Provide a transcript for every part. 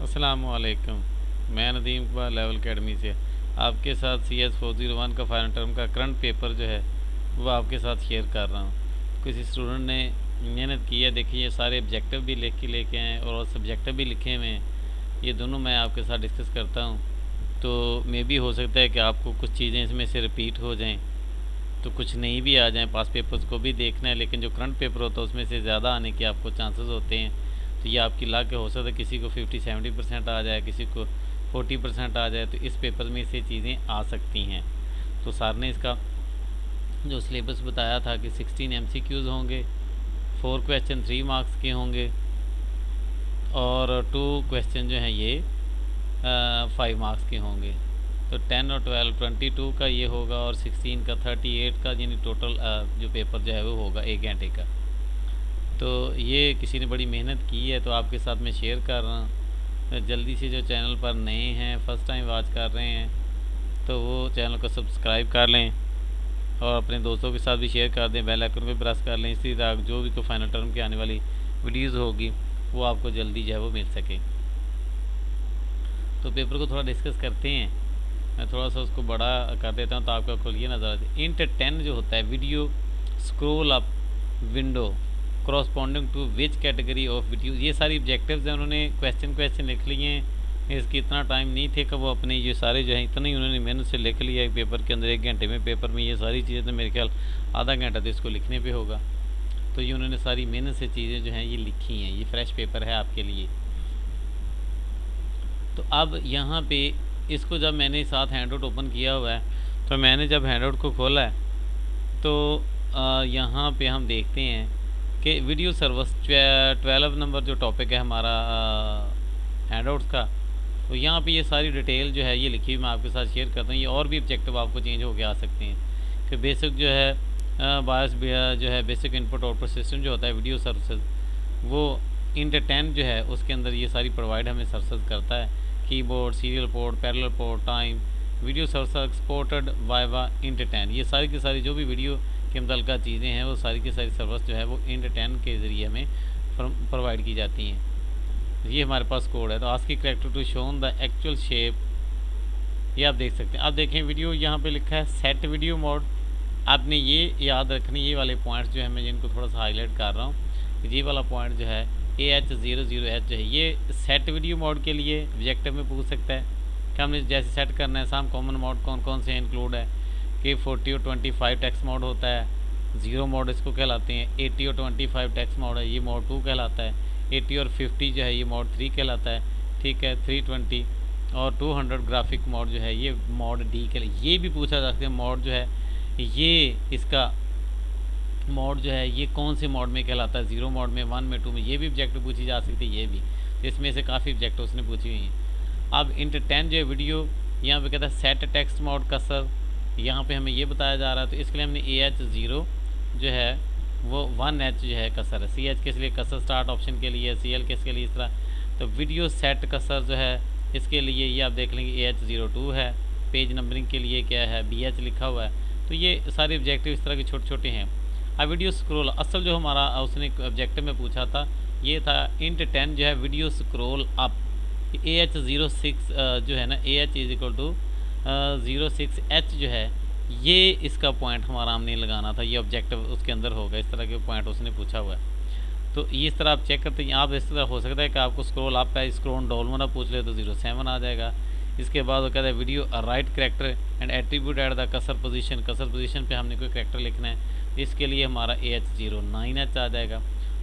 अस्सलामुअलैकुम। मैं Nadeem Iqbal level academy से आपके साथ CS 401 का फाइनल टर्म का करंट पेपर जो है वो आपके साथ शेयर कर रहा हूँ। किसी स्टूडेंट ने मेहनत की है, देखिए ये सारे ऑब्जेक्टिव भी लिख के लेके आए और सब्जेक्टिव भी लिखे हुए हैं। ये दोनों मैं आपके साथ डिस्कस करता हूँ। तो मे भी हो सकता है कि आपको कुछ चीज़ें इसमें से रिपीट हो जाएँ, तो कुछ नहीं भी आ जाएँ। पास पेपर्स को भी देखना है, लेकिन जो करंट पेपर होता है उसमें से ज़्यादा आने के आपको चांसेस होते हैं। तो ये आपकी लक हो सकता है किसी को 50-70% आ जाए, किसी को 40% आ जाए। तो इस पेपर में से चीज़ें आ सकती हैं। तो सर ने इसका जो सिलेबस बताया था कि 16 MCQs होंगे, 4 क्वेश्चन 3 मार्क्स के होंगे और 2 क्वेश्चन जो हैं ये 5 मार्क्स के होंगे। तो 10 और 12 22 का ये होगा और 16 का 38 का, यानी टोटल जो पेपर जो है वो होगा 1 घंटे का। तो ये किसी ने बड़ी मेहनत की है, तो आपके साथ मैं शेयर कर रहा हूँ। जल्दी से जो चैनल पर नए हैं, फर्स्ट टाइम वॉच कर रहे हैं, तो वो चैनल को सब्सक्राइब कर लें और अपने दोस्तों के साथ भी शेयर कर दें। बेल आइकन पे प्रेस कर लें, इसी तरह जो भी कोई फाइनल टर्म की आने वाली वीडियोस होगी वो आपको जल्दी जो है वो मिल सके। तो पेपर को थोड़ा डिस्कस करते हैं। मैं थोड़ा सा उसको बड़ा कर देता हूँ तो आपका खुलिए नज़र आती है। इंट 10 जो होता है, video scroll up window corresponding to which category of video. ये सारी ऑब्जेक्टिव्स हैं, उन्होंने क्वेश्चन लिख लिए हैं। इसकी इतना टाइम नहीं थे कि वो अपने ये सारे जो हैं इतने ही उन्होंने मेहनत से लिख लिया है पेपर के अंदर। 1 घंटे में पेपर में ये सारी चीज़ें, तो मेरे ख्याल आधा घंटा तो इसको लिखने पे होगा। तो ये उन्होंने सारी मेहनत से चीज़ें जो हैं ये लिखी हैं। ये फ्रेश पेपर है आपके लिए। तो अब यहाँ पे इसको जब मैंने साथ हैंडआउट ओपन किया हुआ है, तो मैंने जब हैंडआउट को खोला है तो यहाँ पे हम देखते हैं कि वीडियो सर्विस 12 नंबर जो टॉपिक है हमारा हैंडआउट्स का। तो यहाँ पे ये सारी डिटेल जो है ये लिखी हुई मैं आपके साथ शेयर करता हूँ। ये और भी ऑब्जेक्टिव आपको चेंज होके आ सकते हैं कि बेसिक जो है बायस जो है बेसिक इनपुट आउटपुट सिस्टम जो होता है वीडियो सर्विसेज, वो इंट 10 जो है उसके अंदर ये सारी प्रोवाइड हमें सर्विसेज करता है। Keyboard, serial port, parallel port, time, video service exported viva int 10। ये सारी की सारी जो भी वीडियो के मुतल्लिका चीज़ें हैं वो सारी की सारी सर्विस जो है वो इंट 10 के ज़रिए हमें प्रोवाइड की जाती हैं। ये हमारे पास कोड है। तो आज की character to shown the actual shape, ये आप देख सकते हैं। आप देखें वीडियो यहाँ पे लिखा है सेट वीडियो मोड। आपने ये याद रखनी, ये वाले पॉइंट्स जो है मैं जिनको थोड़ा सा हाईलाइट कर रहा हूँ। ये वाला पॉइंट जो है AH00H जो है ये सेट वीडियो मोड के लिए ऑब्जेक्टिव में पूछ सकता है कि हमने जैसे सेट करना है। साम कॉमन मोड कौन कौन से इंक्लूड है कि 40 और 25 टेक्स्ट मोड होता है, 0 मोड इसको कहलाते हैं। 80 और 25 टेक्स्ट मोड है, ये मोड 2 कहलाता है। 80 और 50 जो है ये मोड 3 कहलाता है। ठीक है, 320 और 200 ग्राफिक मोड जो है ये मोड D के लिए। ये भी पूछा जा सकता है मोड जो है ये इसका मोड जो है ये कौन से मोड में कहलाता है, 0 मोड में, 1 में, 2 में। ये भी ऑब्जेक्टिव पूछी जा सकती है। ये भी इसमें से काफ़ी ऑब्जेक्टिव उसने पूछी हुई हैं। अब इंट 10 जो है वीडियो यहाँ पे कहता है सेट टेक्स्ट मोड कसर, यहाँ पे हमें ये बताया जा रहा है। तो इसके लिए हमने AH0 जो है वो 1H जो है कसर है। CH किस लिए कसर स्टार्ट ऑप्शन के लिए, CL किसके लिए इस तरह। तो वीडियो सेट कसर जो है इसके लिए ये आप देख लेंगे AH02 है। पेज नंबरिंग के लिए क्या है BH लिखा हुआ है। तो ये सारे ऑब्जेक्टिव इस तरह के छोटे छोटे हैं। अब वीडियो स्क्रॉल, असल जो हमारा उसने ऑब्जेक्टिव में पूछा था ये था इंट 10 जो है वीडियो स्क्रॉल अप। AH06 जो है ना, AH is equal to 06H जो है ये इसका पॉइंट हमारा हमने लगाना था। ये ऑब्जेक्टिव उसके अंदर होगा। इस तरह के पॉइंट उसने पूछा हुआ है। तो इस तरह आप चेक करते हैं। आप इस तरह हो सकता है कि आपको स्क्रॉल अप है, स्क्रॉल डाउन वाला पूछ ले तो 07 आ जाएगा। इसके बाद वो कहता है video right character and attribute at the कसर पोजीशन। कसर पोजीशन पे हमने कोई करेक्टर लिखना है, इसके लिए हमारा AH09H आ जाएगा।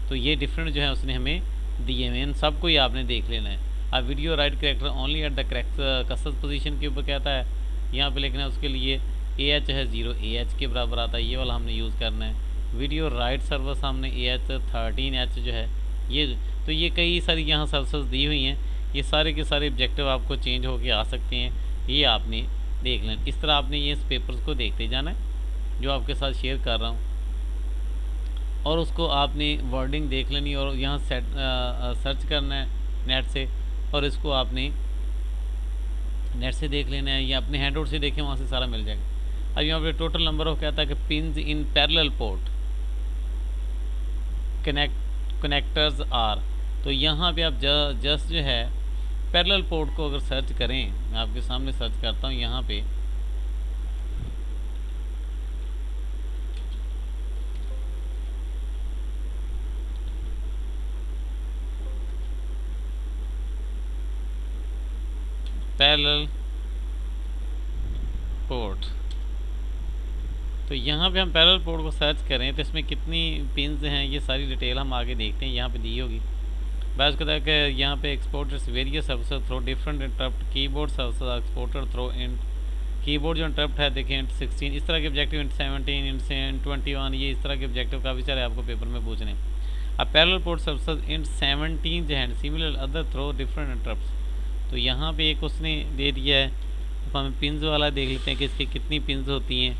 तो ये डिफरेंट जो है उसने हमें दिए हुए हैं, सबको ही आपने देख लेना है। अब video right character only at the correct कसर पोजीशन के ऊपर कहता है यहाँ पे लिखना है। उसके लिए AH है 0AH के बराबर आता है, ये वाला हमने यूज़ करना है। वीडियो राइट सर्विस हमने AH13H जो है ये। तो ये कई सारी यहाँ सर्विसेज दी हुई हैं। ये सारे के सारे ऑब्जेक्टिव आपको चेंज होके आ सकते हैं, ये आपने देख लें। इस तरह आपने ये पेपर्स को देखते जाना है जो आपके साथ शेयर कर रहा हूँ, और उसको आपने वर्डिंग देख लेनी और यहाँ सर्च करना है नेट से, और इसको आपने नेट से देख लेना है या अपने हैंडआउट से देखें, वहाँ से सारा मिल जाएगा। अब यहाँ पे टोटल नंबर ऑफ कहता है कि pins in parallel port connectors are. तो यहाँ पे आप जस्ट जो है पैरेलल पोर्ट को अगर सर्च करें, मैं आपके सामने सर्च करता हूँ यहाँ पे, पैरेलल पोर्ट। तो यहाँ पे हम पैरेलल पोर्ट को सर्च करें तो इसमें कितनी पिन्स हैं ये सारी डिटेल हम आगे देखते हैं, यहाँ पे दी होगी। बस कहता है कि यहाँ पे exporters various services through different interrupt keyboard services exporter through in keyboard जो इंटरप्ट है देखें इंट 16 इस तरह के ऑब्जेक्टिव, इंट 17, इंट 21, ये इस तरह के ऑब्जेक्टिव काफ़ी सारे आपको पेपर में पूछने। अब पैरेलल पोर्ट सर्विसेज इंट 17 जो है similar other through different interrupt. तो यहाँ पे एक उसने दे दिया है, तो हम पिन्स वाला देख लेते हैं कि इसकी कितनी पिन्स होती हैं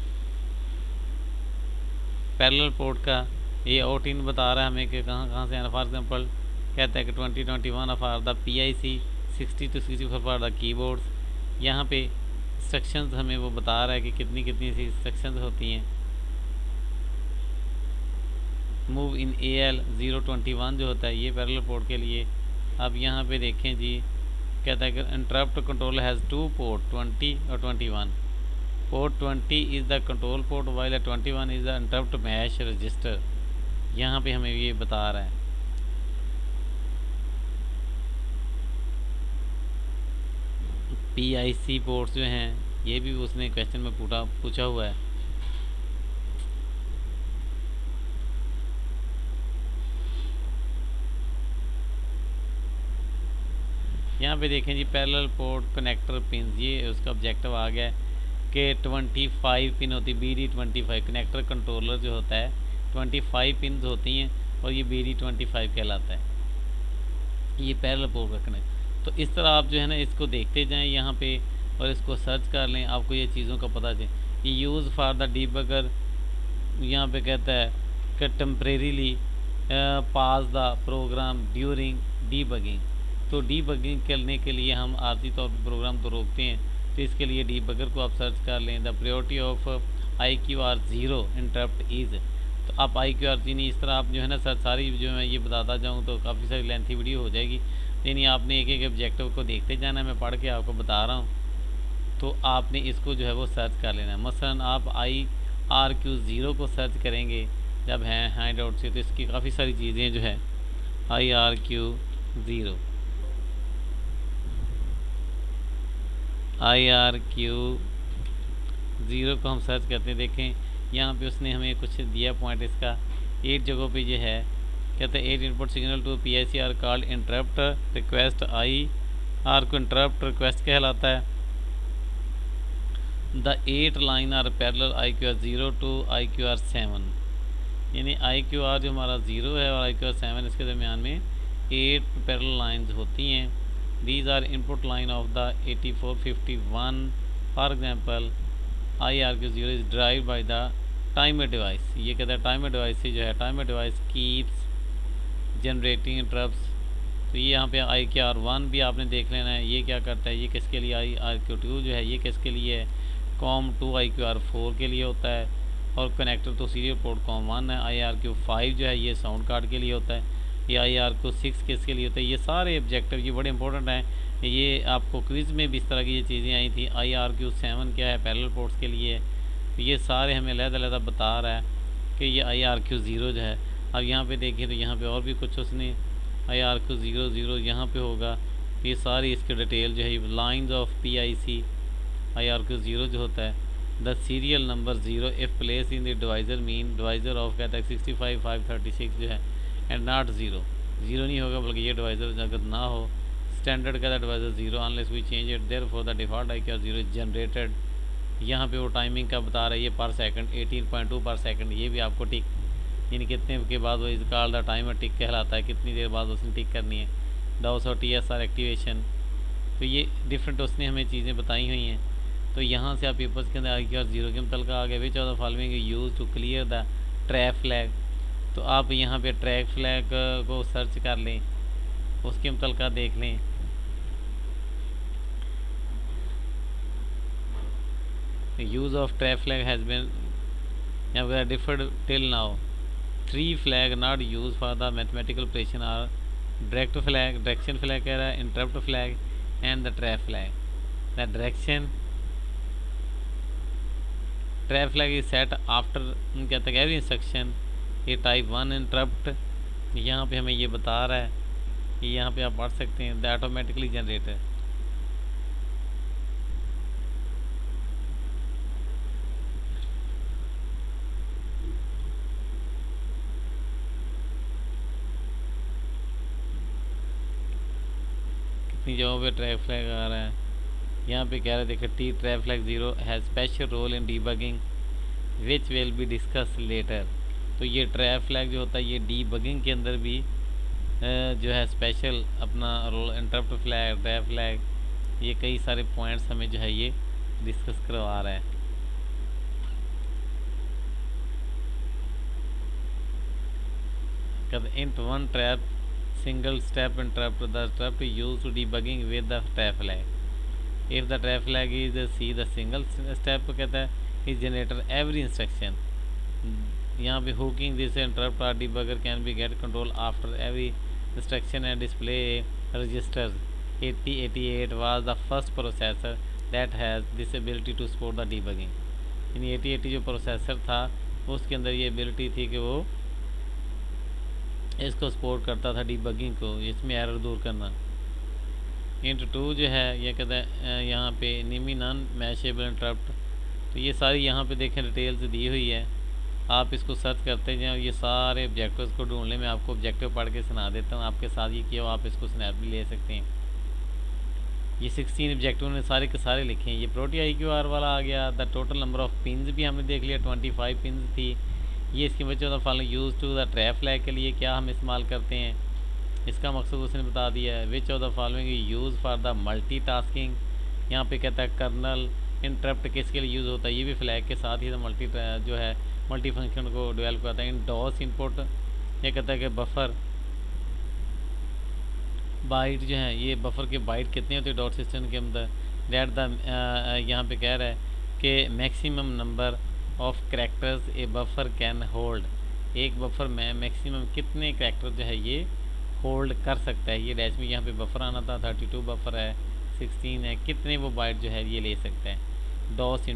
पैरेलल पोर्ट का। ये OT बता रहा है हमें कि कहाँ कहाँ से, फॉर एग्जांपल कहता है कि 2021 for the PIC, 60 to 64 for the keyboards. यहाँ पे इंस्ट्रक्शंस हमें वो बता रहा है कि कितनी कितनी सी इंस्ट्रक्शंस होती हैं। मूव इन AL 021 जो होता है ये पैरेलल पोर्ट के लिए। अब यहाँ पे देखें जी, कहता है कि इंटरप्ट कंट्रोल हैज़ 2 पोर्ट 20 और 21। Port 20 is the control port while 21 is the interrupt mask register. यहाँ पे हमें ये बता रहा है। PIC पोर्ट्स जो हैं ये भी उसने क्वेश्चन में पूछा हुआ है। यहाँ पे देखें जी पैरेलल पोर्ट कनेक्टर पिन, ये उसका ऑब्जेक्टिव आ गया है कि 25 पिन होती है, BD 25 कनेक्टर कंट्रोलर जो होता है 25 पिन होती हैं और ये BD 25 कहलाता है, ये पैरेलल पोर्ट का कनेक्ट। तो इस तरह आप जो है ना इसको देखते जाएं यहाँ पे और इसको सर्च कर लें, आपको ये चीज़ों का पता चले। ये यूज़ फॉर द डीबगर, यहाँ पे कहता है कि temporarily pass the program during debugging. तो डीबगिंग करने के लिए हम आर्जी तौर पर प्रोग्राम तो रोकते हैं, तो इसके लिए डीबगर को आप सर्च कर लें। The priority of IQR 0 interrupt is. तो आप IQR 0 नहीं, इस तरह आप जो है ना सर सारी जो मैं ये बताता जाऊँ तो काफ़ी सारी लेंथी वीडियो हो जाएगी, यानी आपने एक एक ऑब्जेक्टिव को देखते जाना है, मैं पढ़ के आपको बता रहा हूँ। तो आपने इसको जो है वो सर्च कर लेना है। मसलन आप IRQ 0 को सर्च करेंगे जब हैं हैंड आउट से, तो इसकी काफ़ी सारी चीज़ें जो है IRQ 0 को हम सर्च करते हैं। देखें यहाँ पे उसने हमें कुछ दिया पॉइंट, इसका 8 जगहों पे ये है। कहते हैं 8 input signal to PIC are called interrupt request. IR को इंटरप्ट रिक्वेस्ट कहलाता है। The 8 line are parallel IQR 0 to IQR 7, यानी IQR जो हमारा 0 है और IQR 7 इसके दरमियान में 8 पैरेलल लाइंस होती हैं। These are input line of the 8451. For example, IRQ 0 is derived by the timer device. ये कहता है टाइमर डिवाइस से जो है timer device keeps generating interrupts. तो ये यहाँ पे IQR 1 भी आपने देख लेना है, ये क्या करता है, ये किसके लिए। IRQ 2 जो है ये किसके लिए है, COM2 IQR 4 के लिए होता है, और कनेक्टर तो सीरियल पोर्ट COM1 है। IRQ 5 जो है ये साउंड कार्ड के लिए होता है। ये IRQ 6 किसके लिए होता है। ये सारे ऑब्जेक्टिव ये बड़े इंपॉर्टेंट हैं, ये आपको क्विज़ में भी इस तरह की ये चीज़ें आई थी। IRQ 7 क्या है, पैरेलल पोर्ट्स के लिए है। तो ये सारे हमें अलग-अलग बता रहा है कि ये IRQ 0 जो है। अब यहाँ पे देखिए तो यहाँ पे और भी कुछ उसने IRQ 0 यहाँ पे होगा, तो ये सारी इसकी डिटेल जो है लाइंस ऑफ PIC IRQ 0 जो होता है। The serial number 0 if place in the divisor mean divisor of कहता है 65536 जो है एंड नॉट 0 नहीं होगा, बल्कि ये डिवाइज़र अगर ना हो स्टैंडर्ड का divisor 0 unless we change it therefore the default IQR 0 is generated. यहाँ पे वो टाइमिंग का बता रहा है, ये पर सेकंड 18.2 पर सेकंड, ये भी आपको टिक यानी कितने के बाद वो इस कॉल द टाइमर टिक कहलाता है, कितनी देर बाद उसने टिक करनी है। DOS और TSR एक्टिवेशन, तो ये डिफरेंट उसने हमें चीज़ें बताई हुई हैं। तो यहाँ से आप पेपर्स के अंदर IQR 0 के मतलब आ गए। Which of the following use to clear the track flag. तो आप यहाँ पे ट्रैक फ्लैग को सर्च कर लें, उसके मतलब देख लें। Use of track flag has been यहाँ पर deferred till now. 3 flag not use for the mathematical operation are direct flag, direction flag कह रहा है, interrupt flag, and the trap flag. The direction trap flag is set after कहता है every instruction ये type 1 interrupt. यहाँ पे हमें ये बता रहा है कि यहाँ पे आप पढ़ सकते हैं द ऑटोमेटिकली जनरेटर। कितनी जगहों पे ट्रैप फ्लैग आ रहा है। यहाँ पे कह रहे हैं देखो T trap flag 0 has special role in debugging which will be discuss later. तो ये ट्रैप फ्लैग जो होता है ये डीबगिंग के अंदर भी जो है स्पेशल अपना role, interrupt flag, trap flag, ये कई सारे पॉइंट्स हमें जो है ये डिस्कस करवा रहा है। कहते int one trap single step interrupt the trap use to debugging with the trap flag. If the trap flag is see the single step कहता है इज जनरेटर एवरी इंस्ट्रक्शन। यहाँ पे hooking this interrupt are debugger can be get control after every instruction and display registers। 8088 was the first processor that has this ability to support the debugging। यानी 8080 जो processor था उसके अंदर ये ability थी कि वो इसको सपोर्ट करता था डीबगिंग को, इसमें एरर दूर करना। इंट 2 जो है ये कहता है यहाँ पे निमी नॉन मैशेबल इंटरप्ट। तो ये सारी यहाँ पे देखें डिटेल्स दी हुई है, आप इसको सर्च करते जाएं। ये सारे ऑब्जेक्टिव्स को ढूंढने में आपको ऑब्जेक्टिव पढ़ के सुना देता हूँ आपके साथ, ये किया आप इसको स्नैप भी ले सकते हैं। ये 16 ऑब्जेक्टिव ने सारे के सारे लिखे हैं। ये प्रोटी IQR वाला आ गया। The total number of pins भी हमने देख लिया, 25 पिन्स थी। ये इसकी वजह से follow use to the trap flag के लिए क्या हम इस्तेमाल करते हैं, इसका मकसद उसने बता दिया है। विच of the following use for the multi tasking. यहाँ पे कहता है कर्नल इंटरप्ट किसके लिए यूज़ होता है, ये भी फ्लैग के साथ ही मल्टी जो है मल्टी फंक्शन को डेवलप करता है। इन डॉस इनपुट ये कहता है कि बफर बाइट जो है ये बफर के बाइट कितने होते हैं डॉट सिस्टम के अंदर। डेट द यहाँ पे कह रहा है कि maximum number of characters A buffer can hold. एक बफर में मैक्सिमम कितने करैक्टर जो है ये होल्ड कर सकता है। ये डैश में यहाँ पे बफर आना था, 32 बफर है, 16 है, कितने वो बाइट जो है ये ले सकता है। डॉस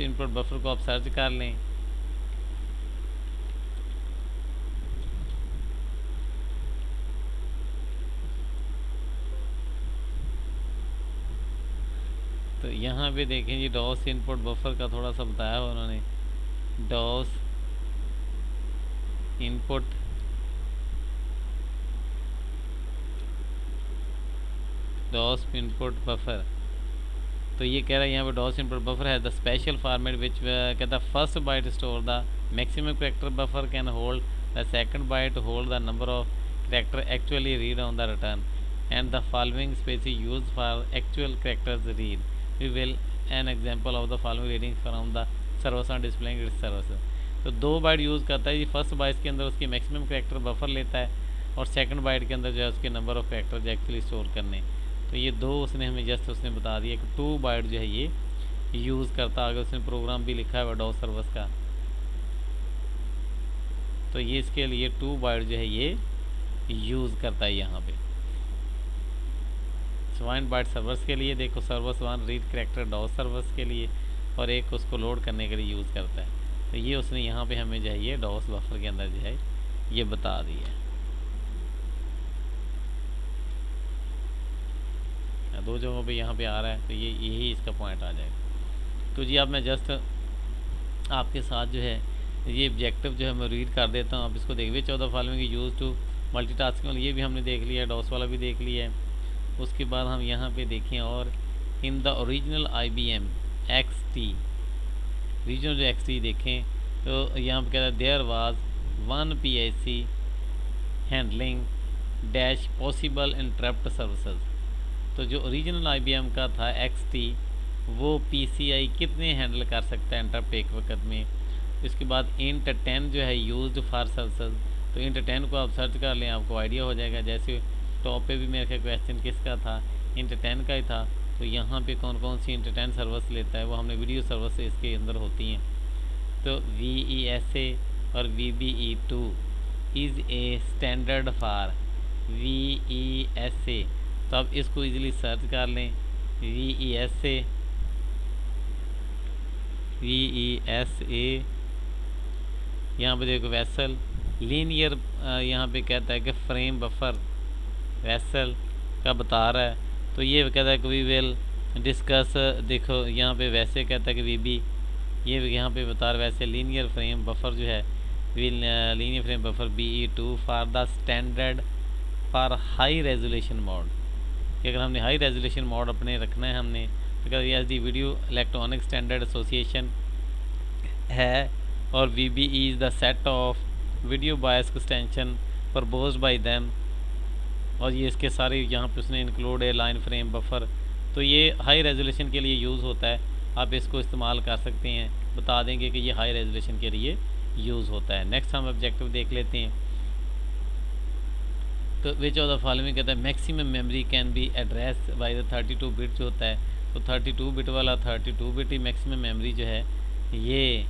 इनपुट बफर को आप सर्च कर लें। तो यहाँ पे देखें जी डॉस इनपुट बफर का थोड़ा सा बताया उन्होंने। डॉस इनपुट बफर, तो ये कह रहा है यहाँ पे डॉस इनपुट बफर है द स्पेशल फॉर्मेट विच कहता first byte store the maximum character buffer can hold the second byte hold the number of character actually read on the return and the following space use for actual characters read. We will an example of the following reading from the servers on displaying its servers. तो 2 bite use करता है। ये first bite के अंदर उसकी maximum character buffer लेता है और सेकंड बाइट के अंदर जो है उसके नंबर ऑफ करैक्टर जो एक्चुअली स्टोर करने। तो ये 2 उसने हमें जस्ट उसने बता दिया कि 2 बाइट जो है ये यूज़ करता। अगर उसने प्रोग्राम भी लिखा है डॉस सर्वर्स का, तो ये इसके लिए 2 बाइट जो है ये यूज़ करता है। यहाँ पे 1 बाइट सर्वर्स के लिए देखो, servers 1 read character DOS servers के लिए, और एक उसको लोड करने के लिए यूज़ करता है। तो ये उसने यहाँ पे हमें जो है ये डॉस बफर के अंदर जो है ये बता दिया। 2 जगहों पे यहाँ पे आ रहा है, तो ये यही इसका पॉइंट आ जाएगा। तो जी अब मैं जस्ट आपके साथ जो है ये ऑब्जेक्टिव जो है मैं रीड कर देता हूँ, आप इसको देखिए। 14 फॉलोइंग यूज़ टू मल्टीटास्किंग, ये भी हमने देख लिया है, डॉस वाला भी देख लिया है। उसके बाद हम यहाँ पे देखें और in the original IBM XT, regional जो XT देखें तो यहाँ पे कहता है there was 1 PIC handling dash possible interrupt services. तो जो ओरिजिनल IBM का था XT वो PCI कितने हैंडल कर सकता है इंटरप्ट एक वक्त में। इसके बाद इंट 10 जो है यूज्ड फॉर सर्विसेज। तो इंट 10 को आप सर्च कर लें, आपको आइडिया हो जाएगा। जैसे टॉप पे भी मेरे ख्याल क्वेश्चन किसका था, इंट 10 का ही था। तो यहाँ पे कौन कौन सी इंट 10 सर्विस लेता है वो हमने वीडियो सर्विस इसके अंदर होती हैं। तो VESA और VBE2 is a standard for VESA। तो आप इसको इजीली सर्च कर लें, VESA, VESA। यहाँ पे देखो वेसल लीनियर, यहाँ पे कहता है कि फ्रेम बफर वेसल का बता रहा है। तो ये कहता है कि वी विल डिस्कस, देखो यहाँ पे वैसे कहता है कि VB, ये यहाँ पे बता रहा है वैसे लीनियर फ्रेम बफर जो है, linear frame buffer BE2 for the standard for high resolution mode. कि अगर हमने हाई रेजोल्यूशन मोड अपने रखना है हमने, तो कहते हैं दी वीडियो इलेक्ट्रॉनिक स्टैंडर्ड एसोसिएशन है, और VBE is the set of video bias extension proposed by them. और ये इसके सारे यहाँ पे उसने इंक्लूड है लाइन फ्रेम बफर। तो ये हाई रेजोल्यूशन के लिए यूज़ होता है, आप इसको इस्तेमाल कर सकते हैं। बता देंगे कि ये हाई रेजोल्यूशन के लिए यूज़ होता है। नेक्स्ट हम ऑब्जेक्टिव देख लेते हैं। तो विच ऑफ द फॉलोइंग कहता है maximum memory can be address by the 32 bit जो होता है। तो 32 बिट वाला 32 बिट ही मैक्सिमम मेमोरी जो है ये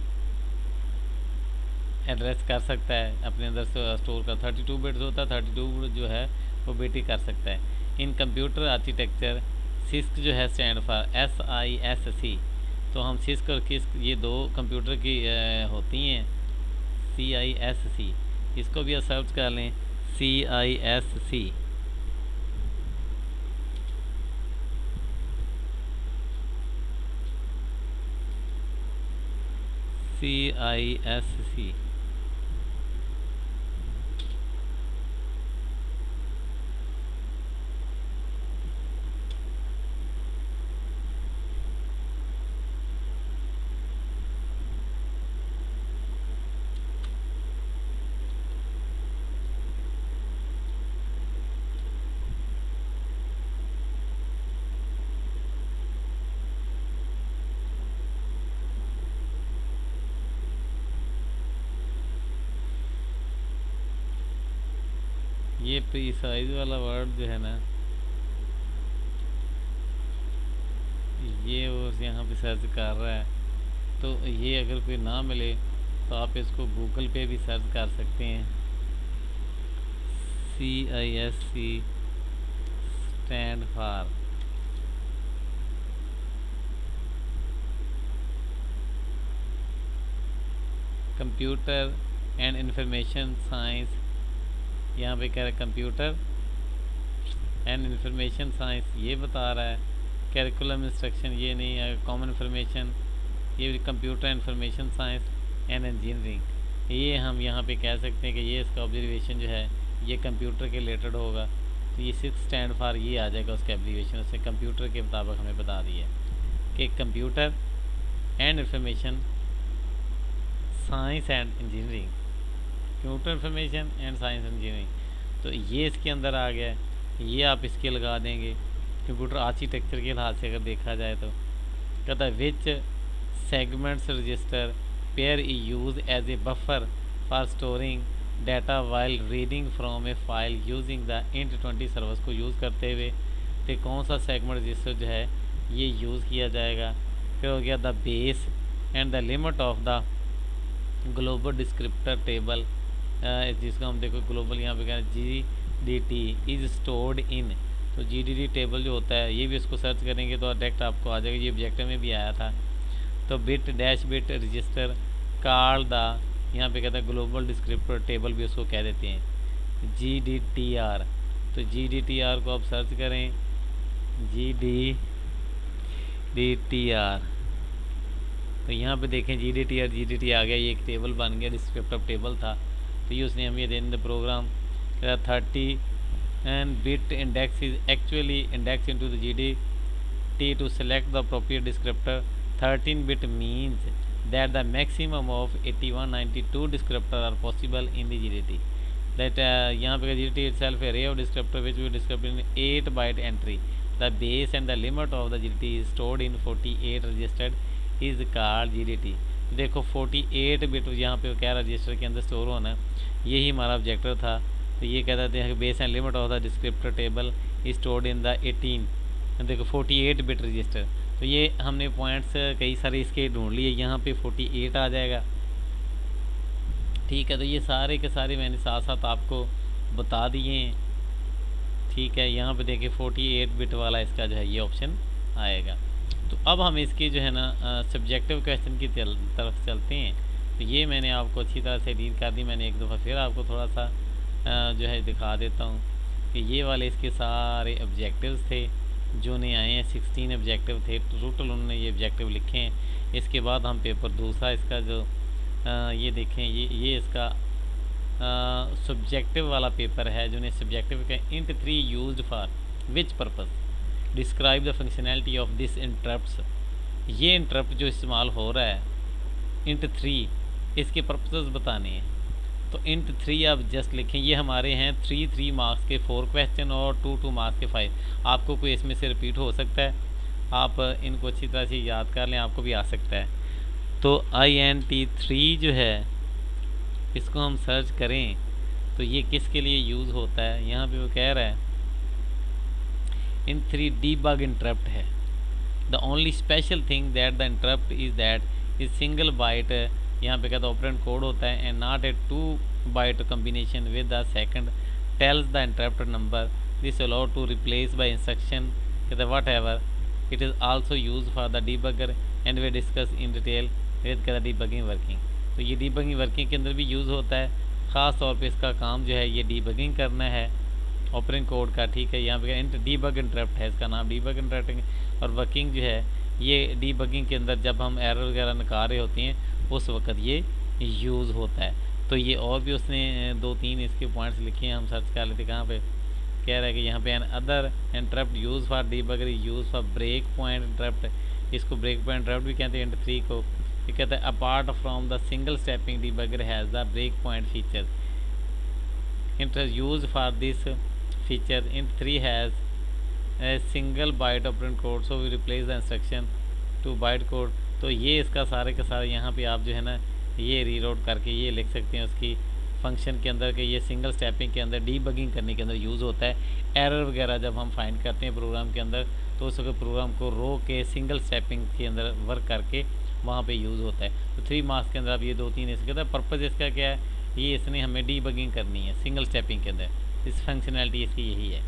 एड्रेस कर सकता है, अपने अंदर से स्टोर कर। 32 बिट्स होता है, 32 जो है वो बिट ही कर सकता है। इन कंप्यूटर आर्किटेक्चर सिस्क जो है स्टैंड फॉर SISC। तो हम सिस्क और किस्क ये दो कंप्यूटर की होती हैं, CISC। इसको भी आप सर्च कर लें, CISC। CISC। ये प्रीसाइज वाला वर्ड जो है ना, ये वो यहाँ पे सर्च कर रहा है। तो ये अगर कोई ना मिले तो आप इसको गूगल पे भी सर्च कर सकते हैं। CISC stand for computer and information science. यहाँ पे कह रहा है कंप्यूटर एंड इंफॉर्मेशन साइंस, ये बता रहा है। करिकुलम इंस्ट्रक्शन ये नहीं है। कॉमन इंफॉर्मेशन, ये computer information science and engineering. ये हम यहाँ पे कह सकते हैं कि ये इसका ऑब्जर्वेशन जो है ये कंप्यूटर के रिलेटेड होगा। तो ये 6 स्टैंड फॉर ये आ जाएगा उसका एब्रीविएशन। उसने कंप्यूटर के मुताबिक हमें बता दिया कि computer and information science and engineering, computer information and science engineering. तो ये इसके अंदर आ गया है। ये आप इसके लगा देंगे कंप्यूटर आर्किटेक्चर के लिहाज से अगर देखा जाए तो। कहता है which segments register pair we use as a buffer for storing data while reading from a file using the int20 servers को यूज़ करते हुए। तो कौन सा सेगमेंट रजिस्टर जो है ये यूज़ किया जाएगा। फिर हो गया the base and the limit of the global descriptor table, जिसको हम देखो ग्लोबल यहाँ पे क्या है GDT इज़ स्टोर्ड इन। तो GDT टेबल जो होता है ये भी इसको सर्च करेंगे तो डायरेक्ट आपको आ जाएगा। ये ऑब्जेक्टिव में भी आया था। तो bit dash bit register call the, यहाँ पे कहता है ग्लोबल डिस्क्रिप्टर टेबल भी उसको कह देते हैं, GDTR। तो GDTR को आप सर्च करें, GDTR। तो यहाँ पे देखें GDT आ गया। ये एक टेबल बन गया, डिस्क्रिप्टिव टेबल था। तो ये उसने हमें देने the program 30 and bit index is actually index into the GDT to select the appropriate descriptor. 13 bit means that the maximum of 8192 descriptor are possible in the GDT. That यहाँ पे GDT itself array of descriptor which will describe in 8 byte entry. The base and the limit of the GDT is stored in 48 registered is called GDT. देखो 48 bit यहाँ पे क्या register के अंदर store होना है, यही हमारा ऑब्जेक्टिव था। तो ये कहते हैं base and limit of the descriptor table is stored in the 18, देखो 48 बिट रजिस्टर। तो ये हमने पॉइंट्स कई सारे इसके ढूंढ लिए, यहाँ पे 48 आ जाएगा। ठीक है, तो ये सारे के सारे मैंने साथ साथ आपको बता दिए हैं। ठीक है, यहाँ पे देखिए 48 बिट वाला इसका जो है ये ऑप्शन आएगा। तो अब हम इसके जो है ना सब्जेक्टिव क्वेश्चन की तरफ चलते हैं। तो ये मैंने आपको अच्छी तरह से रीड कर दी। मैंने एक दफ़ा फिर आपको थोड़ा सा जो है दिखा देता हूँ कि ये वाले इसके सारे ऑब्जेक्टिव्स थे जो नहीं आए हैं। 16 ऑब्जेक्टिव थे टोटल, उन्होंने ये ऑब्जेक्टिव लिखे हैं। इसके बाद हम पेपर दूसरा इसका जो ये देखें, ये इसका सब्जेक्टिव वाला पेपर है जो ने सब्जेक्टिव का int 3 used for which purpose, describe the functionality of this interrupts. ये इंटरप्ट जो इस्तेमाल हो रहा है इंट 3, इसके पर्पसेस बताने हैं। तो इंट 3 आप जस्ट लिखें। ये हमारे हैं 3 मार्क्स के 4 क्वेश्चन और 2 मार्क्स के 5। आपको कोई इसमें से रिपीट हो सकता है, आप इनको अच्छी तरह से याद कर लें, आपको भी आ सकता है। तो INT3 जो है इसको हम सर्च करें तो ये किसके लिए यूज़ होता है। यहाँ पे वो कह रहा है इन 3 debug इंटरप्ट है। The only special thing that the interrupt is that is single byte, यहाँ पे कहता है ऑपरेंड कोड होता है, and not a 2 byte combination with the second tells the interrupt number, this allowed to replace by instruction कहता है whatever. It is also use for the debugger and we discuss in detail with कहता debugging working. तो ये debugging working के अंदर भी use होता है। ख़ास तौर पे इसका काम जो है ये डीबगिंग करना है ऑपरेंड कोड का। ठीक है, यहाँ पे डीबग इंटरप्ट है, इसका नाम डीबग इंटरप्ट। और वर्किंग जो है ये डीबगिंग के अंदर जब हम एरर वगैरह निकाल रहे होते हैं उस वक्त ये यूज़ होता है। तो ये और भी उसने 2-3 इसके पॉइंट्स लिखे हैं, हम सर्च कर लेते कहाँ पे। कह रहा है कि यहाँ पे another interrupt use for debugger use for break point interrupt. इसको ब्रेक पॉइंट इंटरप्ट भी कहते हैं इंट 3 को। ये कहता है apart from the single stepping debugger has the break point feature int use for this feature int 3 has a single byte operand code, so we replace the instruction two byte code. तो ये इसका सारे के सारे यहाँ पे आप जो है ना ये रीरोड करके ये लिख सकते हैं उसकी फंक्शन के अंदर कि ये सिंगल स्टेपिंग के अंदर डीबगिंग करने के अंदर यूज़ होता है। एरर वगैरह जब हम फाइंड करते हैं प्रोग्राम के अंदर तो उस वक्त प्रोग्राम को रो के सिंगल स्टेपिंग के अंदर वर्क करके वहाँ पे यूज़ होता है। तो 3 मार्क्स के अंदर आप ये 2-3 इसके अंदर पर्पज़ इसका क्या है, ये इसने हमें डीबगिंग करनी है सिंगल स्टेपिंग के अंदर, इस फंक्शनैलिटी इसकी यही है।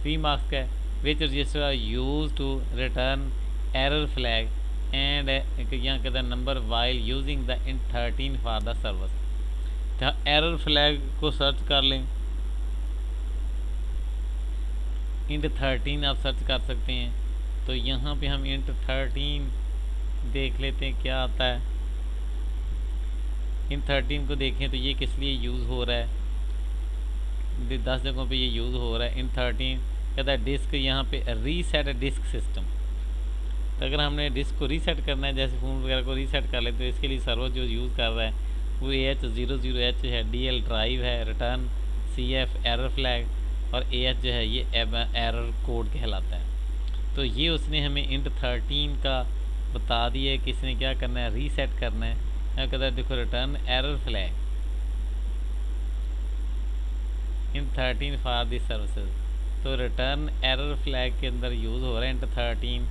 3 मार्क्स का है which register are used to return error flag and यहाँ कहता है number while using the int 13 for the service. तो एरर फ्लैग को सर्च कर लें, इंट 13 आप सर्च कर सकते हैं। तो यहाँ पे हम इंट 13 देख लेते हैं क्या आता है। इंट 13 को देखें तो ये किस लिए यूज़ हो रहा है, 10 जगहों पे ये यूज़ हो रहा है। इंट 13 कहता है डिस्क, यहाँ पे रीसेट डिस्क सिस्टम। तो अगर हमने डिस्क को रीसेट करना है, जैसे फ़ोन वगैरह को रीसेट कर लेते तो इसके लिए सर्वर जो यूज़ कर रहा है वो AH00H है, DL ड्राइव है, रिटर्न CF एरर फ्लैग, और AH जो है ये एरर कोड कहलाता है। तो ये उसने हमें इंट 13 का बता दिया कि इसने क्या करना है, रीसेट करना है। क्या कहता है देखो return error flag int 13 for this services. तो रिटर्न एरर फ्लैग के अंदर यूज़ हो रहा है इंट 13।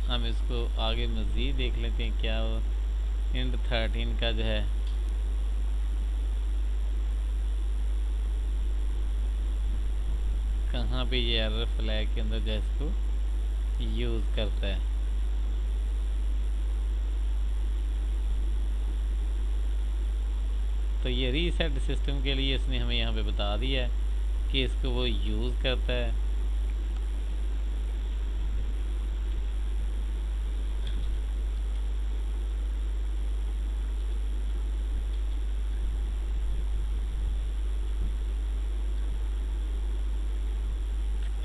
हम इसको आगे मज़ीद देख लेते हैं क्या वो इंट 13 का जो है कहाँ पे ये एरर फ्लैग के अंदर जो है इसको यूज़ करता है। तो ये रीसेट सिस्टम के लिए इसने हमें यहाँ पे बता दिया है कि इसको वो यूज़ करता है।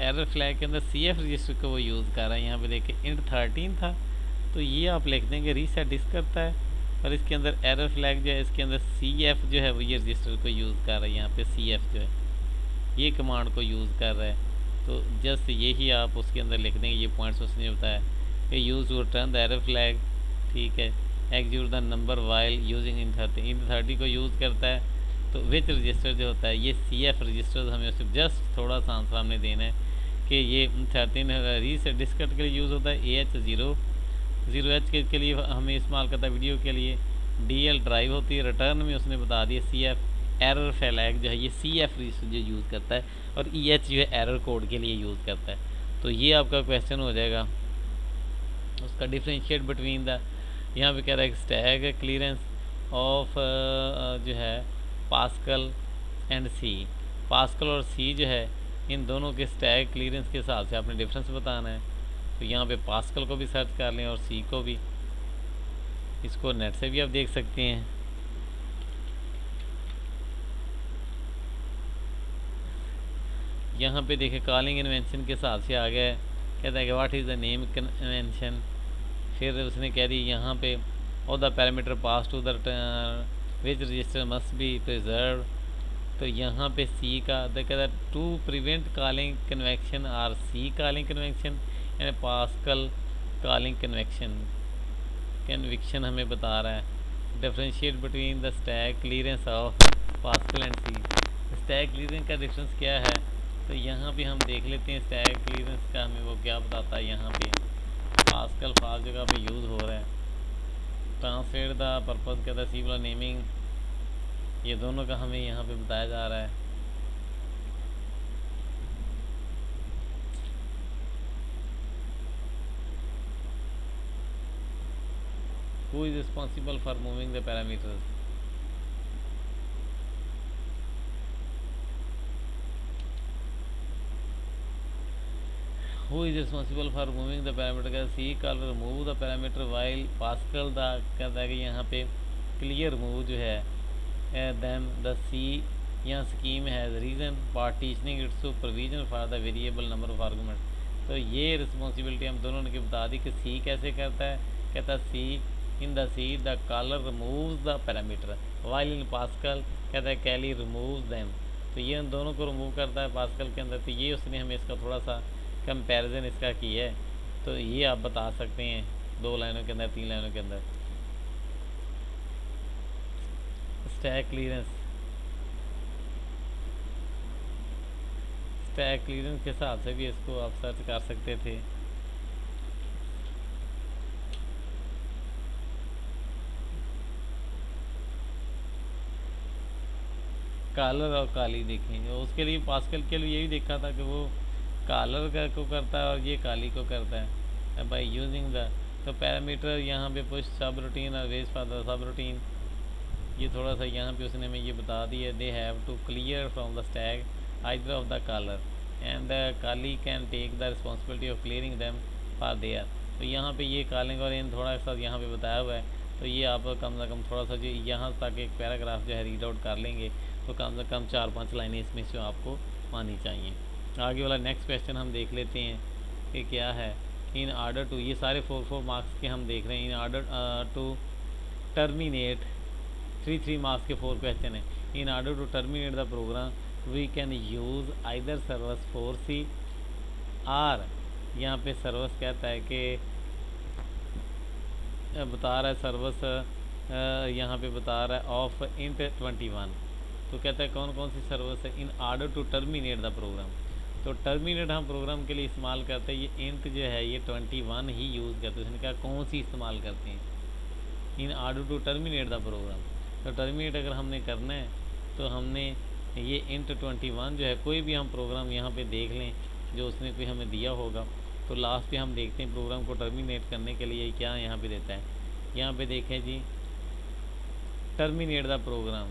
एरर फ्लैग के अंदर CF रजिस्टर को वो यूज़ कर रहा है। यहाँ पे देखिए इंट 13 था तो ये आप लिख देंगे रीसेट डिस्क करता है, और इसके अंदर एरर फ्लैग जो है इसके अंदर CF जो है वो ये रजिस्टर को यूज़ कर रहा है। यहाँ पे CF जो है ये कमांड को यूज़ कर रहा है। तो जस्ट यही आप उसके अंदर लिख देंगे, ये पॉइंट्स उसने बताया कि use to return the error flag, ठीक है, execute the number while using int 30 को यूज़ करता है। तो विच रजिस्टर जो होता है ये CF रजिस्टर हमें सिर्फ जस्ट थोड़ा सा आंसर हमने देना है कि ये 13 रीसेट डिस्कट के लिए यूज़ होता है। AH0 के लिए हमें इस्तेमाल करता है वीडियो के लिए। DL ड्राइव होती है। रिटर्न में उसने बता दिया CF एरर फ्लैग जो है ये CF जो यूज़ करता है, और EH जो है एरर कोड के लिए यूज़ करता है। तो ये आपका क्वेश्चन हो जाएगा। उसका डिफ्रेंशिएट बिटवीन द, यहाँ पे कह रहा है स्टैक क्लियरेंस ऑफ जो है पास्कल एंड सी। पास्कल और सी जो है इन दोनों के स्टैक क्लियरेंस के हिसाब से आपने डिफरेंस बताना है। तो यहाँ पे पास्कल को भी सर्च कर लें और सी को भी। इसको नेट से भी आप देख सकते हैं। यहाँ पे देखें कॉलिंग इन्वेंशन के हिसाब से आ गया है। कहता है कि what is the name convention. फिर उसने कह दी यहाँ पे और the parameter pass to the which register must be preserve. तो यहाँ पे सी का कहता है to prevent calling convention are C calling convention and Pascal calling convention हमें बता रहा है। Differentiate between the stack clearance of Pascal and C. Stack clearance का डिफरेंस क्या है, तो यहाँ पे हम देख लेते हैं स्टैक क्लियरेंस का हमें वो क्या बताता है। यहाँ पे पास्कल फास्ट जगह पे यूज़ हो रहा है। ट्रांसलेट द पर्पज़ कहता है सी वाला नेमिंग, ये दोनों का हमें यहाँ पे बताया जा रहा है। Who is responsible for moving the parameters? Who is responsible for moving the parameter? का C call remove the parameter while Pascal the कहता है कि यहाँ पे clear move जो है then the C यहाँ स्कीम है reason partitioning its to provision for the variable number of argument. तो ये रिस्पॉन्सिबिलिटी हम दोनों ने बता दी कि सी कैसे करता है। कहता है C in the C the caller removes the parameter while in Pascal कहता है कैली रिमूव्स देम। तो ये उन दोनों को रिमूव करता है पास्कल के अंदर। तो ये उसने हमें इसका थोड़ा सा कंपैरिजन इसका की है। तो ये आप बता सकते हैं 2 लाइनों के अंदर 3 लाइनों के अंदर। स्टैक क्लियरेंस के हिसाब से भी इसको आप सर्च कर सकते थे। कॉलर और काली देखें, उसके लिए पास्कल के लिए यही देखा था कि वो कॉलर का को करता है और ये काली को करता है बाय यूजिंग द। तो पैरामीटर यहाँ पे पुश सब रूटीन और ways for the sub routine, ये थोड़ा सा यहाँ पे उसने हमें ये बता दिया। They have to clear from the stack either of the caller and the callee can take the responsibility of clearing them for there. तो यहाँ पे ये कॉलिंग और इन थोड़ा सा यहाँ पे बताया हुआ है। तो ये आप कम से कम थोड़ा सा जो यहाँ तक एक पैराग्राफ जो है रीड आउट कर लेंगे तो कम से कम 4-5 लाइनें इसमें से आपको आनी चाहिए। आगे वाला नेक्स्ट क्वेश्चन हम देख लेते हैं कि क्या है। इन आर्डर टू, ये सारे 4 मार्क्स के हम देख रहे हैं। In order to terminate 3 marks के 4 क्वेश्चन है। In order to terminate the program we can use either services 4C or, यहाँ पे सर्वस कहता है कि बता रहा है सर्वस यहाँ पे बता रहा है ऑफ इंट 21। तो कहता है कौन कौन सी सर्वस है in order to terminate the program. तो टर्मिनेट हम प्रोग्राम के लिए इस्तेमाल करते हैं, ये इंट जो है ये 21 ही यूज़ करते हैं। उसने कहा कौन सी इस्तेमाल करते हैं in order to terminate the program. तो टर्मिनेट अगर हमने करना है तो हमने ये इंट 21 जो है, कोई भी हम प्रोग्राम यहाँ पे देख लें जो उसने कोई हमें दिया होगा। तो लास्ट पे हम देखते हैं प्रोग्राम को टर्मिनेट करने के लिए क्या यहाँ पे देता है। यहाँ पे देखें जी टर्मिनेट द प्रोग्राम,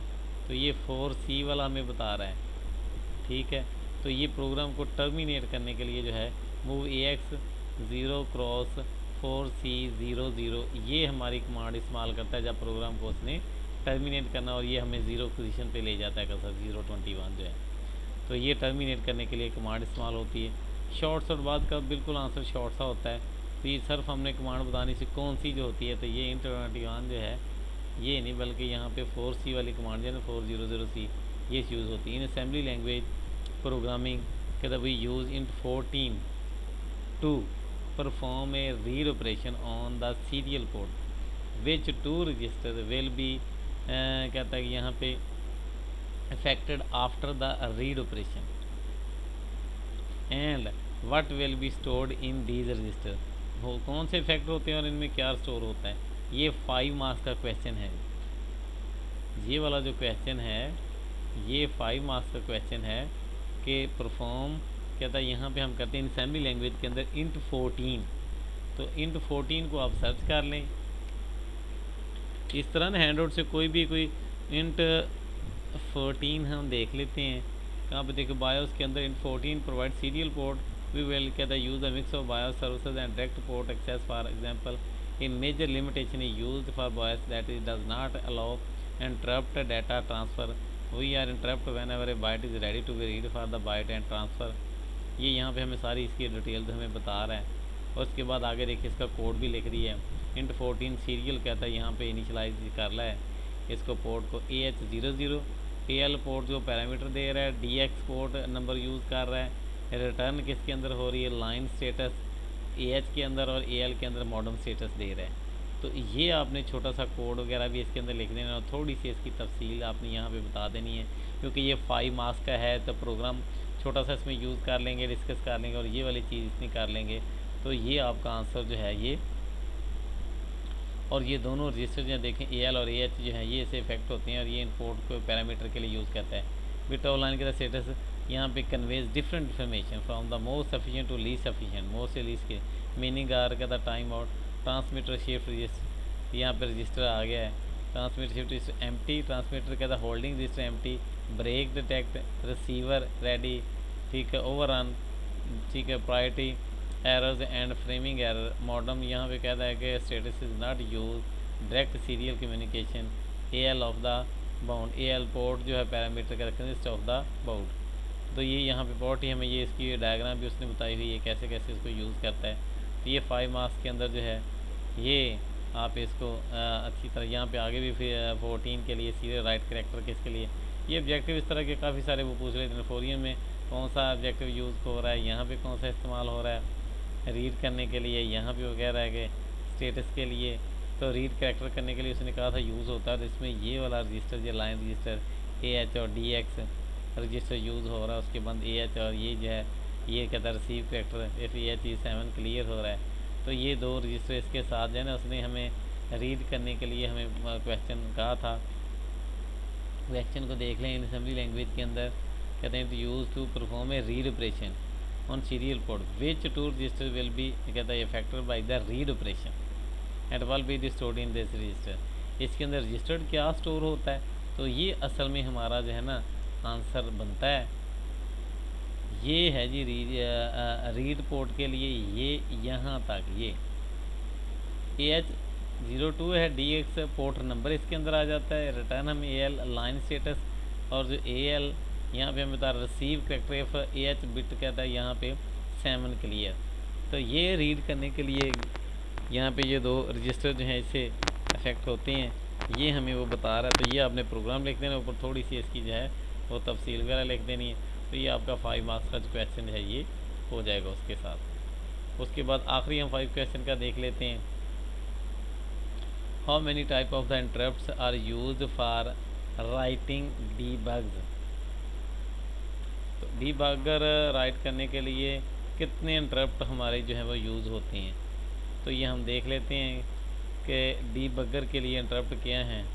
तो ये 4C वाला हमें बता रहा है, ठीक है। तो ये प्रोग्राम को टर्मिनेट करने के लिए जो है मूव AX 0 क्रॉस 4C00 ये हमारी कमांड इस्तेमाल करता है जब प्रोग्राम को उसने टर्मिनेट करना, और ये हमें 0 पोजीशन पे ले जाता है कसर 021 जो है। तो ये टर्मिनेट करने के लिए कमांड इस्तेमाल होती है। शॉर्ट और बाद का बिल्कुल आंसर शॉर्ट सा होता है। तो ये सिर्फ हमने कमांड बताने से कौन सी जो होती है, तो ये इंट 21 जो है ये नहीं, बल्कि यहाँ पे 4C वाली कमांड जो है ना 400C ये यूज़ होती है इन असेंबली लैंग्वेज प्रोग्रामिंग के we use int 14 to perform a read operation on the serial port which 2 register will be कहता है कि यहाँ पे affected after the read operation and what will be stored in these register, वो कौन से factor होते हैं और इनमें क्या स्टोर होता है। ये 5 मार्क्स का क्वेश्चन है। ये वाला जो क्वेश्चन है ये 5 मार्क्स का क्वेश्चन है कि परफॉर्म क्या था, यहाँ पे हम करते हैं असेंबली लैंग्वेज के अंदर इंट 14। तो इंट 14 को आप सर्च कर लें। इस तरह ना हैंड आउट से कोई इंट 14 हम देख लेते हैं। कहाँ पे देखो बायोस के अंदर int 14 provide serial port, we will क्या था use a mix of BIOS services and direct port access. For example a major limitation is used for BIOS that it does not allow interrupt data transfer. We are interrupt whenever a byte is ready to be read for the byte and transfer. ये यहाँ पे हमें सारी इसकी details हमें बता रहा है। और उसके बाद आगे देखिए इसका कोड भी लिख रही है। इंट 14 सीरियल कहता है यहाँ पे इनिशलाइज कर रहा है इसको पोर्ट को AH00। AL पोर्ट जो पैरामीटर दे रहा है, DX पोर्ट नंबर यूज़ कर रहा है। रिटर्न किसके अंदर हो रही है, लाइन स्टेटस AH के अंदर और AL के अंदर मॉडर्न स्टेटस दे रहा है। तो ये आपने छोटा सा कोड वगैरह भी इसके अंदर लिख देना और थोड़ी सी इसकी तफसील आपने यहाँ पे बता देनी है, क्योंकि ये 5 मार्क्स का है तो प्रोग्राम छोटा सा इसमें यूज़ कर लेंगे, डिस्कस कर लेंगे और ये वाली चीज़ इतनी कर लेंगे तो ये आपका आंसर जो है ये। और ये दोनों रजिस्टर जो देखें AL और AH जो है ये इससे इफेक्ट होते हैं और ये इनपोर्ट को पैरामीटर के लिए यूज़ करता है। बिट ऑफ लाइन का स्टेटस यहाँ पे conveys different information from the most sufficient to least sufficient. Most से लीस्ट के मीनिंग आर का था time out, transmitter shift register, यहाँ पे रजिस्टर आ गया है। Transmitter shift register empty, transmitter का था holding register empty, break detect, receiver ready, ठीक है, ओवररन, ठीक है, priority errors and framing error. Modern यहाँ पे कहता है कि status is not use direct serial communication. AL of the bound, AL port जो है पैरामीटर का कंसिस्ट ऑफ द बाउंड। तो ये यहाँ पे पोर्ट ही हमें ये इसकी डायग्राम भी उसने बताई हुई है कैसे कैसे इसको यूज़ करता है। तो ये 5 मार्क्स के अंदर जो है ये आप इसको अच्छी तरह यहाँ पे आगे भी फिर 14 के लिए सीरियल राइट करेक्टर किसके लिए, ये ऑब्जेक्टिव इस तरह के काफ़ी सारे वो पूछ रहे थे। फोरियन में कौन सा ऑब्जेक्टिव यूज़ हो रहा है, यहाँ पे कौन सा इस्तेमाल हो रहा है रीड करने के लिए, यहाँ पे वगैरह है कि स्टेटस के लिए। तो रीड करेक्टर करने के लिए उसने कहा था यूज़ होता है, तो इसमें ये वाला रजिस्टर, ये लाइन रजिस्टर AH और DX रजिस्टर यूज़ हो रहा है। उसके बाद AH और ये जो है ये कहता है receive character if AH7 clear हो रहा है। तो ये दो रजिस्टर इसके साथ जो है ना उसने हमें रीड करने के लिए हमें क्वेश्चन कहा था। क्वेश्चन को देख लें इन असेंबली लैंग्वेज के अंदर कहते हैं to use to perform a read operation on serial port which two register will be कहता है factor by the read operation at will be stored in this register. इसके अंदर रजिस्टर्ड क्या स्टोर होता है, तो ये असल में हमारा जो है ना आंसर बनता है। ये है जी रीड पोर्ट के लिए ये यहाँ तक ये AH02 है, DX पोर्ट नंबर इसके अंदर आ जाता है। रिटर्न हम AL लाइन स्टेटस और जो AL यहाँ पे हम बता रिसीव करेक्टर AH बिट कहता है यहाँ पे 7 क्लियर। तो ये रीड करने के लिए यहाँ पे ये दो रजिस्टर जो हैं इससे अफेक्ट होते हैं, ये हमें वो बता रहा है। तो ये आपने प्रोग्राम लिख देना, ऊपर थोड़ी सी इसकी जो है वो तफसील वगैरह लिख देनी है। तो ये आपका 5 मार्क्स का जो क्वेश्चन है ये हो जाएगा उसके साथ। उसके बाद आखिरी हम 5 क्वेश्चन का देख लेते हैं। How many type of the interrupts are used for writing debugs. तो डीबगर राइट करने के लिए कितने इंटरप्ट हमारे जो है वो यूज़ होते हैं, तो ये हम देख लेते हैं कि डीबगर के लिए इंटरप्ट क्या हैं।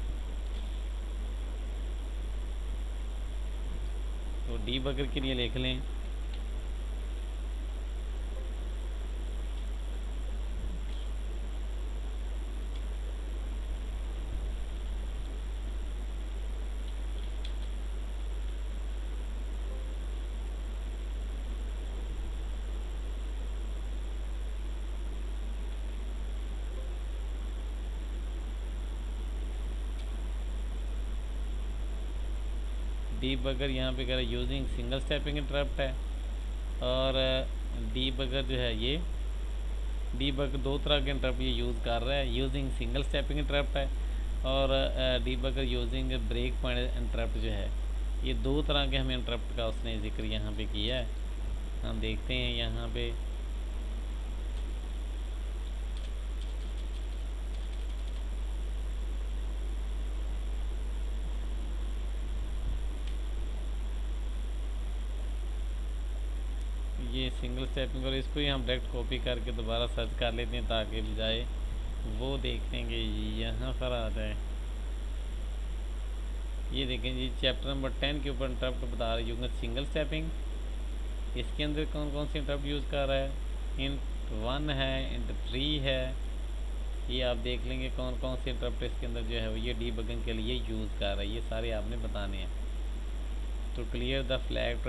तो डीबगर के लिए लिख लें डीबगर यहाँ पे कह रहा है यूजिंग सिंगल स्टेपिंग इंटरप्ट है। और डीबगर जो है ये डीबगर दो तरह के इंटरप्ट ये यूज़ कर रहा है, यूजिंग सिंगल स्टेपिंग इंटरप्ट है और debugger using break point interrupt जो है। ये दो तरह के हमें इंटरप्ट का उसने जिक्र यहाँ पे किया है। हम देखते हैं यहाँ पे ये सिंगल स्टेपिंग, और इसको ही हम डायरेक्ट कॉपी करके दोबारा सर्च कर लेते हैं ताकि बजाय वो देखेंगे यहाँ पर आ जाए। ये देखें जी चैप्टर नंबर 10 के ऊपर इंटरप्ट बता रहे यूजिंग सिंगल स्टेपिंग। इसके अंदर कौन कौन सी इंटरप्ट यूज़ कर रहा है, इंट 1 है, इंट 3 है। ये आप देख लेंगे कौन कौन से इंटरप्ट इसके अंदर जो है वो ये डीबगिंग के लिए यूज़ कर रहा है, ये सारे आपने बताने हैं। तो clear the flag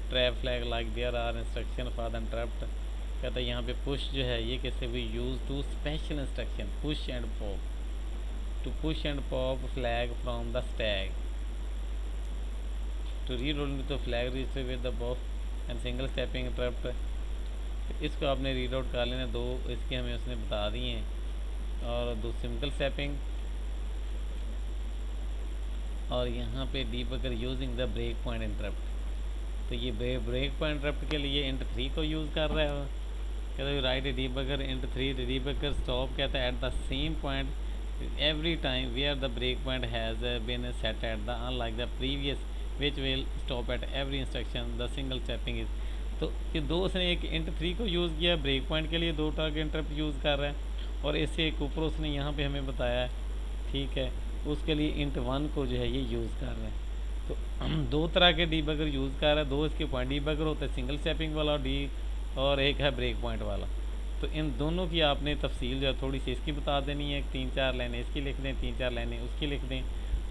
trap flag like there are instruction for the interrupt. कहता है यहाँ पे पुश जो है ये कैसे भी use to special instruction push and pop, to push and pop flag from the stack, to re roll the flag register with the pop and single stepping interrupt. इसको आपने रीड आउट कर लेना, दो इसके हमें उसने बता दिए हैं। और दो सिंगल स्टेपिंग, और यहाँ पे debugger using the break point interrupt. तो ये ब्रेक पॉइंट इंटरप्ट के लिए इंट 3 को यूज़ कर रहा है। कहता है right debugger int 3 debugger stop, कहता है at the same point every time where the break point has been set at the unlike the previous which will stop at every instruction the single stepping is. तो ये दो उसने एक int 3 को use किया break point के लिए, दो टारगेट इंटरप्ट यूज़ कर रहा है। और इससे एक ऊपर उसने यहाँ पे हमें बताया है, ठीक है, उसके लिए इंट 1 को जो है ये यूज़ कर रहे हैं। तो दो तरह के डीबगर यूज़ कर रहा है, दो इसके पॉइंट डीबगर होता है सिंगल स्टेपिंग वाला और एक है ब्रेक पॉइंट वाला। तो इन दोनों की आपने तफसील जो है थोड़ी सी इसकी बता देनी है, 3-4 लाइनें इसकी लिख दें, 3-4 लाइनें उसकी लिख दें।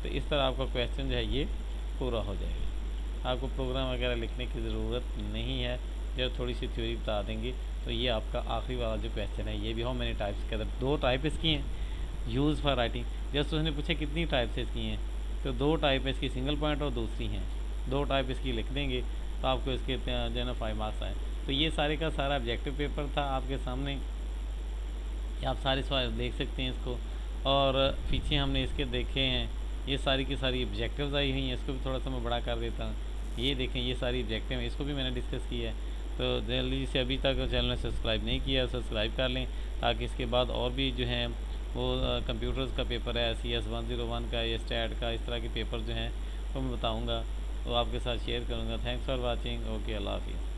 तो इस तरह आपका क्वेश्चन जो है ये पूरा हो जाएगा। आपको प्रोग्राम वगैरह लिखने की ज़रूरत नहीं है, जब थोड़ी सी थ्योरी बता देंगे। तो ये आपका आखिरी वाला जो क्वेश्चन है ये भी हाउ मेनी टाइप्स के अंदर 2 टाइप इसकी हैं यूज़ फॉर राइटिंग। जस्ट उसने पूछा कितनी टाइप्स इसकी हैं, तो 2 टाइप है इसकी, सिंगल पॉइंट और दूसरी हैं। 2 टाइप इसकी लिख देंगे तो आपको इसके जो है ना 5 मार्क्स आए। तो ये सारे का सारा ऑब्जेक्टिव पेपर था आपके सामने, आप सारे सवाल देख सकते हैं इसको। और पीछे हमने इसके देखे हैं, ये सारी की सारी ऑब्जेक्टिव्स आई हुई हैं। इसको भी थोड़ा सा मैं बड़ा कर देता हूँ, ये देखें ये सारी ऑब्जेक्टिव हैं, इसको भी मैंने डिस्कस किया है। तो जल्दी से अभी तक चैनल सब्सक्राइब नहीं किया सब्सक्राइब कर लें, ताकि इसके बाद और भी जो हैं वो कंप्यूटर्स का पेपर है, CS 101 का, या स्टैट का, इस तरह के पेपर जो हैं वो मैं बताऊँगा, वो आपके साथ शेयर करूँगा। Thanks for watching. ओके, अल्लाह हाफिज़।